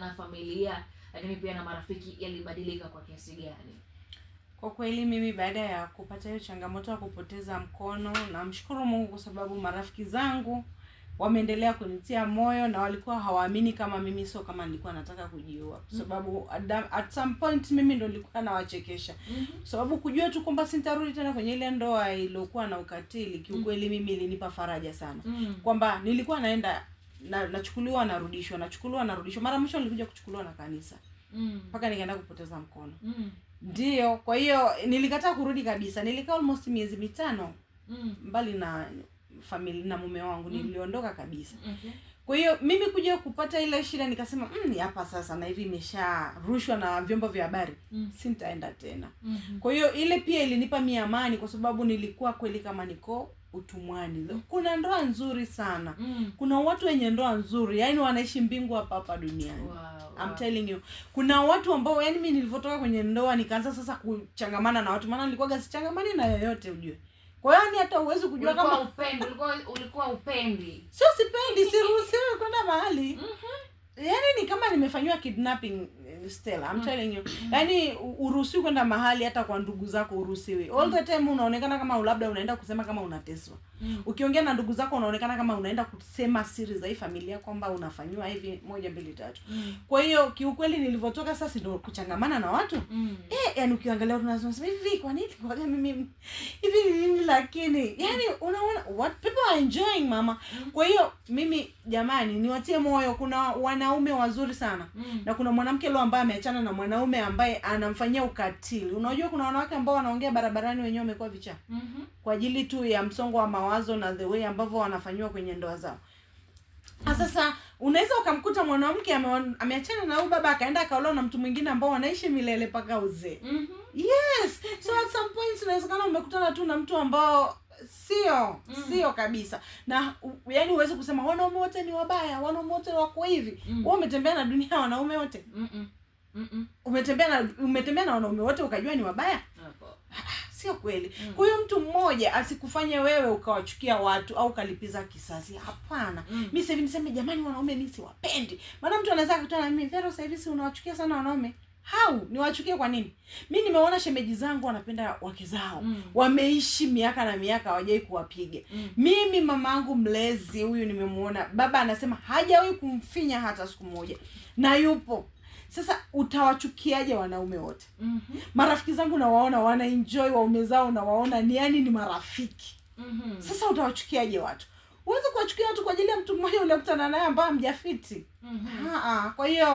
na familia lakini pia na marafiki yalibadilika kwa kiasi gani? Kwa kweli mimi baada ya kupata hiyo changamoto ya kupoteza mkono, namshukuru Mungu kwa sababu marafiki zangu wameendelea kunitia moyo na walikuwa hawaamini kama mimi sio kama nilikuwa nataka kujiua. Kwa sababu at some point mimi ndo nilikuwa nawachekesha. Kwa sababu kujua tu kwamba sitarudi tena kwenye ile ndoa iliyokuwa na ukatili, kiukweli mimi ilinipa faraja sana. Kwamba nilikuwa naenda nachukuliwa narudishwa. Mara mwisho nilikuja kuchukuliwa na kanisa. Mpaka nikaenda kupoteza mkono. Ndio, kwa hiyo nilikataa kurudi kabisa. Nilikaa almost miezi 5 mbali na familia na mume wangu, niliondoka kabisa. Kwa hiyo mimi kuja kupata ile shida nikasema hapa sasa na hivi imesharushwa na vyombo vya habari, sintaenda tena. Kwa hiyo ile pia ilinipa amani kwa sababu nilikuwa kweli kama niko utumwani. Kuna ndoa nzuri sana. Kuna watu wenye ndoa nzuri, yani wanaishi mbingu hapa duniani. Wow. I'm telling you. Kuna watu ambao yani mimi nilivotoka kwenye ndoa nikaanza sasa kuchangamana na watu, maana nilikuwa gasi na yoyote ujue. Kwa hiyo hata uwezi kujua kama ulikuwa upendi. Sio sipendi, siruhusiwi kwenda mahali. Yani ni kama nimefanywa kidnapping Stella, I'm telling you. Yani uruhusiwi kwenda mahali hata kwa ndugu zako uruhusiwi. All the time unaonekana kama labda unaenda kusema kama unateswa. Ukiongea na ndugu zako unaonekana kama unaenda kusema siri za hii familia kwamba unafanywa hivi 1 2 3. Kwa hiyo kiukweli nilivotoka sasa ndio kuchangamana na watu. Yani ukiangalia unasema hivi kwa nini kwa mimi hivi lakini yani unaona what people are enjoying mama. Kwa hiyo mimi jamani niwatie moyo, kuna wanaume wazuri sana. Na kuna mwanamke leo ambaye ameachana na mwanaume ambaye anamfanyia ukatili. Unajua kuna wanawake ambao wanaongea barabarani wenyewe wamekuwa vichaa. Kwa ajili tu ya msongo wa mawazo na the way ambavyo wanafanywa kwenye ndoa zao. Sasa unaweza ukamkuta mwanamke ameachana na huyu baba akaenda akaolewa na mtu mwingine ambao wanaishi milele paka uzee. Yes. So at some point unawezekana umekutana tu na mtu ambao sio kabisa. Na yani uweze kusema wanaume wote ni wabaya, wanaume wote wako hivi. Wewe umetembea na dunia wanaume wote? Umetembea na wanaume wote ukajua ni wabaya? Sio kweli. Kwa hiyo mtu mmoja asikufanye wewe ukawachukia watu au kalipiza kisasi. Hapana. Mimi sasa hivi niseme jamani wanaume mimi siwapendi. Maana mtu anaweza kukutana na mimi, "Vero sasa hivi si unawachukia sana wanaume?" Niwachukie kwa nini? Mimi nimeona shemeji zangu wanapenda wake zao. Wameishi miaka na miaka hawajai kuwapiga. Mimi mamangu mlezi huyu nimemuona, baba anasema hajawahi kumfinya hata siku moja. Na yupo. Sasa utawachukiaje wanaume wote? Marafiki zangu na waona wana enjoy waume zao na waona ni yani ni marafiki. Sasa utawachukiaje watu? Uweze kuwachukia watu kwa ajili ya mtu mmoja uliokutana naye ambaye hamjafiti. Kwa hiyo